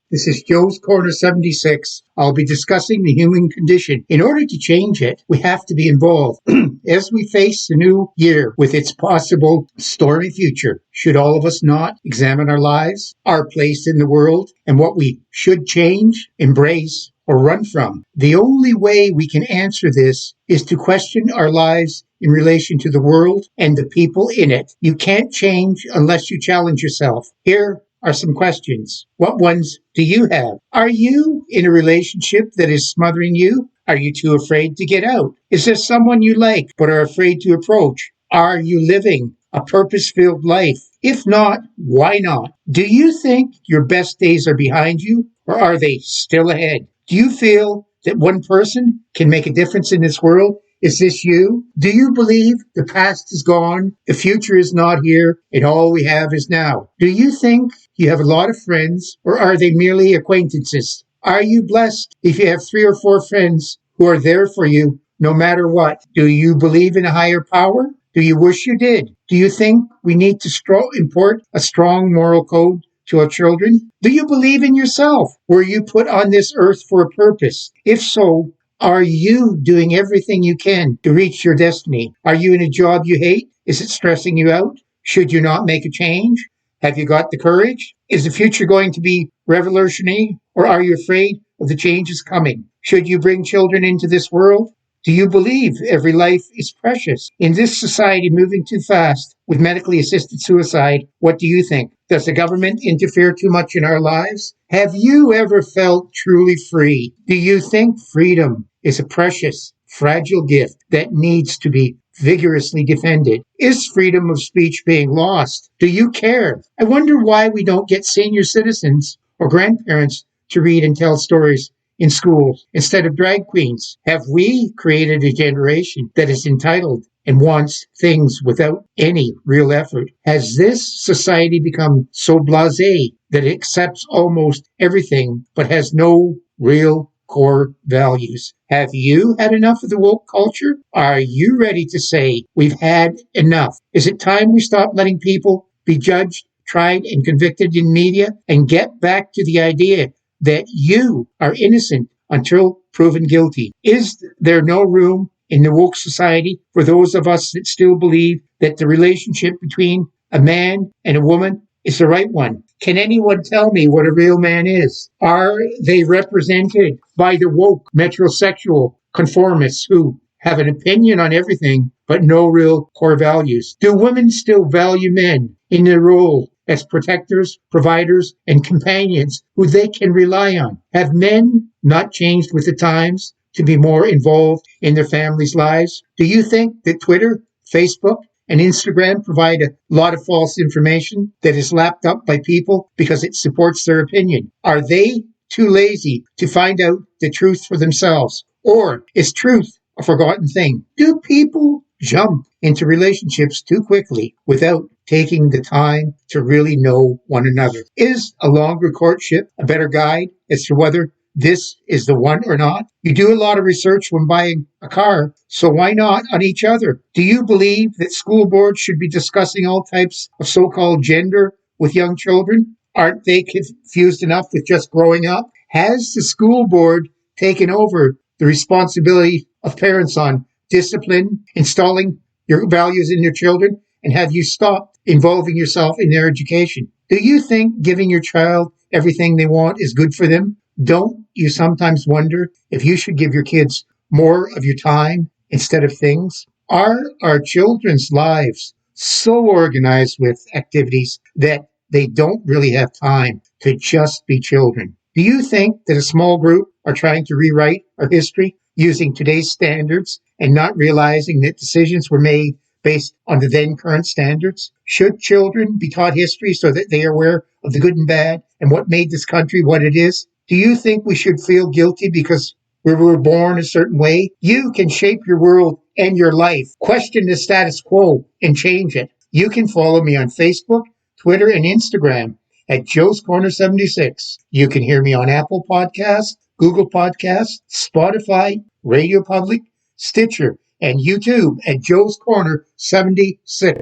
This is Joe's Corner 76. I'll be discussing the human condition. In order to change it, we have to be involved. As we face the new year with its possible stormy future, should all of us not examine our lives, our place in the world, and what we should change, embrace, or run from? The only way we can answer this is to question our lives in relation to the world and the people in it. You can't change unless you challenge yourself. Here are some questions. What ones do you have? Are you in a relationship that is smothering you? Are you too afraid to get out? Is there someone you like but are afraid to approach? Are you living a purpose-filled life? If not, why not? Do you think your best days are behind you, or are they still ahead? Do you feel that one person can make a difference in this world? Is this you? Do you believe the past is gone, the future is not here, and all we have is now? Do you think you have a lot of friends, or are they merely acquaintances? Are you blessed if you have 3 or 4 friends who are there for you no matter what? Do you believe in a higher power? Do you wish you did? Do you think we need to import a strong moral code to our children? Do you believe in yourself? Were you put on this earth for a purpose? If so, are you doing everything you can to reach your destiny? Are you in a job you hate? Is it stressing you out? Should you not make a change? Have you got the courage? Is the future going to be revolutionary, or are you afraid of the changes coming? Should you bring children into this world? Do you believe every life is precious? In this society moving too fast with medically assisted suicide, what do you think? Does the government interfere too much in our lives? Have you ever felt truly free? Do you think freedom is a precious, fragile gift that needs to be vigorously defended? Is freedom of speech being lost? Do you care? I wonder why we don't get senior citizens or grandparents to read and tell stories in schools instead of drag queens. Have we created a generation that is entitled and wants things without any real effort? Has this society become so blasé that it accepts almost everything but has no real core values? Have you had enough of the woke culture? Are you ready to say we've had enough? Is it time we stop letting people be judged, tried, and convicted in media and get back to the idea that you are innocent until proven guilty? Is there no room in the woke society for those of us that still believe that the relationship between a man and a woman is the right one? Can anyone tell me what a real man is? Are they represented by the woke metrosexual conformists who have an opinion on everything but no real core values? Do women still value men in their role as protectors, providers, and companions who they can rely on? Have men not changed with the times to be more involved in their families' lives? Do you think that Twitter, Facebook, and Instagram provide a lot of false information that is lapped up by people because it supports their opinion? Are they too lazy to find out the truth for themselves? Or is truth a forgotten thing? Do people jump into relationships too quickly without taking the time to really know one another? Is a longer courtship a better guide as to whether this is the one or not? You do a lot of research when buying a car, so why not on each other? Do you believe that school boards should be discussing all types of so-called gender with young children? Aren't they confused enough with just growing up? Has the school board taken over the responsibility of parents on discipline, installing your values in your children? And have you stopped involving yourself in their education? Do you think giving your child everything they want is good for them? Don't you sometimes wonder if you should give your kids more of your time instead of things? Are our children's lives so organized with activities that they don't really have time to just be children? Do you think that a small group are trying to rewrite our history using today's standards and not realizing that decisions were made based on the then current standards? Should children be taught history so that they are aware of the good and bad and what made this country what it is? Do you think we should feel guilty because we were born a certain way? You can shape your world and your life. Question the status quo and change it. You can follow me on Facebook, Twitter, and Instagram at Joe's Corner 76. You can hear me on Apple Podcasts, Google Podcasts, Spotify, Radio Public, Stitcher, and YouTube at Joe's Corner 76.